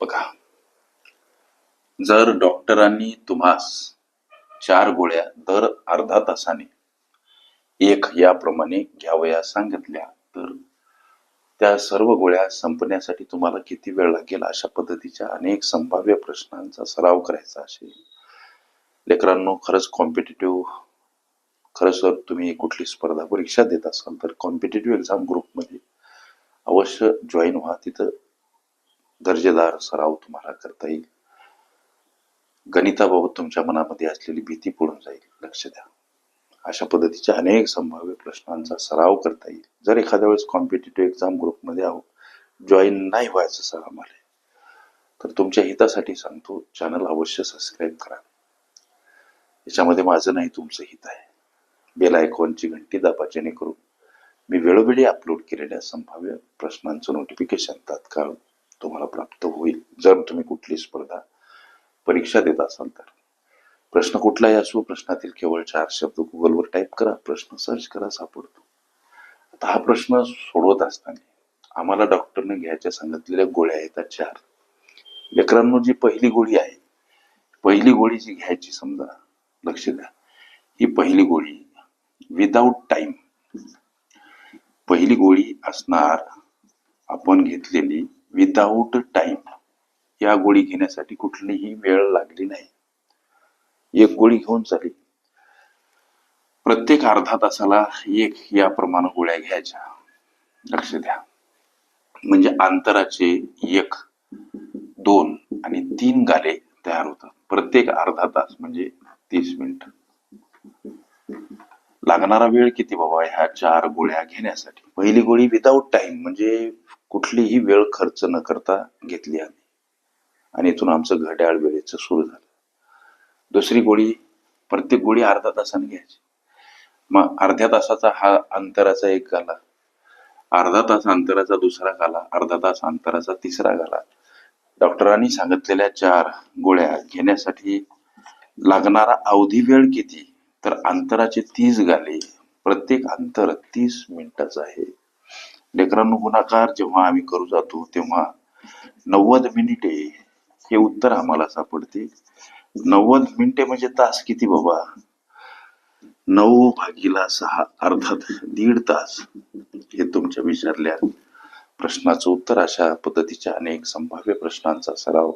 बघा, जर डॉक्टरांनी तुम्हास 4 गोळ्या दर अर्धा तासाने एक याप्रमाणे घ्यावयास सांगितल्या, तर त्या सर्व गोळ्या संपण्यासाठी तुम्हाला किती वेळ लागेल? अशा पद्धतीच्या अनेक संभाव्य प्रश्नांचा सराव करायचा असेल. लेकरांनो, खरंच जर तुम्ही कुठली स्पर्धा परीक्षा देत असाल तर कॉम्पिटिटिव्ह एक्झाम ग्रुपमध्ये अवश्य जॉईन व्हा. तिथं दर्जेदार सराव तुम्हाला करता येईल. गणिताबाबत तुमच्या मनामध्ये असलेली भीती पळून जाईल. लक्ष द्या, अशा पद्धतीच्या अनेक संभाव्य प्रश्नांचा सराव करता येईल. जर एखाद्या वेळेस कॉम्पिटिटिव्ह एक्झाम ग्रुपमध्ये जॉईन नाही व्हायचं सर आम्हाला, तर तुमच्या हितासाठी सांगतो, चॅनल अवश्य सबस्क्राईब करा. याच्यामध्ये माझं नाही, तुमचं हित आहे. बेल आयकॉनची घंटी दाबा, जेणेकरून मी वेळोवेळी अपलोड केलेल्या संभाव्य प्रश्नांचं नोटिफिकेशन तात्काळ तुम्हाला प्राप्त होईल. जर तुम्ही कुठली स्पर्धा परीक्षा देत असाल तर प्रश्न कुठलाही असो, प्रश्नातील केवळ 4 शब्द गुगलवर टाईप करा, प्रश्न सर्च करा, सापडतो. आता हा प्रश्न सोडवत असताना आम्हाला डॉक्टरने घ्यायच्या सांगितलेल्या गोळ्या आहेत 4. लेकरांनो, जी पहिली गोळी आहे, पहिली गोळी जी घ्यायची, समजा, लक्ष द्या, ही पहिली गोळी विदाऊट टाइम, पहिली गोळी असणार आपण घेतलेली विदाऊट टाइम. या गोळी घेण्यासाठी कुठलीही वेळ लागली नाही. एक गोळी घेऊन चालेल. प्रत्येक अर्धा तासाला 1 याप्रमाणे गोळ्या घ्यायच्या. लक्ष द्या, म्हणजे अंतराचे 1, 2 आणि 3 गाले तयार होतात. प्रत्येक अर्धा तास म्हणजे 30 मिनिट. लागणारा वेळ किती बाबा ह्या 4 गोळ्या घेण्यासाठी? पहिली गोळी विदाऊट टाइम, म्हणजे कुठलीही वेळ खर्च न करता घेतली आम्ही, आणि इथून आमचं घड्याळ वेळेचं सुरू झालं. दुसरी गोळी, प्रत्येक गोळी अर्धा तासाने घ्यायची. मग अर्ध्या तासाचा हा अंतराचा 1 गाला, अर्धा तास अंतराचा दुसरा गाला, अर्धा तास अंतराचा तिसरा गाला. डॉक्टरांनी सांगितलेल्या 4 गोळ्या घेण्यासाठी लागणारा अवधी वेळ किती? तर अंतराचे 30 गाले, प्रत्येक अंतर 30 मिनिटाचं आहे. लेकरांनो, गुणाकार जेव्हा आम्ही करू जातो तेव्हा 90 मिनिटे हे उत्तर आम्हाला सापडते. 90 मिनिटे म्हणजे तास किती बाबा? 9/6, अर्थात 1.5 तास. हे तुमच्या विचारल्या प्रश्नाचं उत्तर. अशा पद्धतीच्या अनेक संभाव्य प्रश्नांचा सराव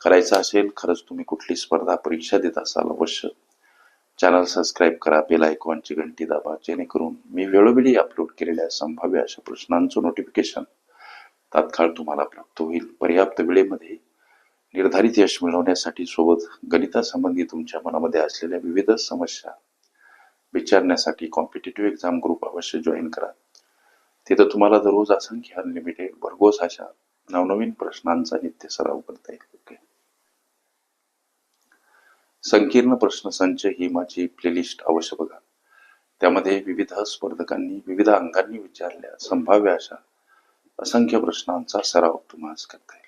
करायचा असेल, खरंच तुम्ही कुठली स्पर्धा परीक्षा देत असाल, अवश्य चॅनल सबस्क्राईब करा, बेल आयकॉनची घंटी दाबा, जेणेकरून मी वेळोवेळी अपलोड केलेल्या संभाव्य अशा प्रश्नांचं नोटिफिकेशन तात्काळ तुम्हाला प्राप्त होईल. पर्याप्त वेळेमध्ये निर्धारित यश मिळवण्यासाठी सोबत गणितासंबंधी तुमच्या मनामध्ये असलेल्या विविध समस्या विचारण्यासाठी कॉम्पिटिटिव्ह एक्झाम ग्रुप अवश्य जॉईन करा. तिथं तुम्हाला दररोज असंख्य अनलिमिटेड भरघोस अशा नवनवीन प्रश्नांचा नित्य सराव करता येईल. ओके, संकीर्ण प्रश्न संच ही माझी प्लेलिस्ट अवश्य बघा. त्यामध्ये विविध स्पर्धकांनी विविध अंगांनी विचारल्या संभाव्य अशा असंख्य प्रश्नांचा सराव तुम्हाला करता येईल.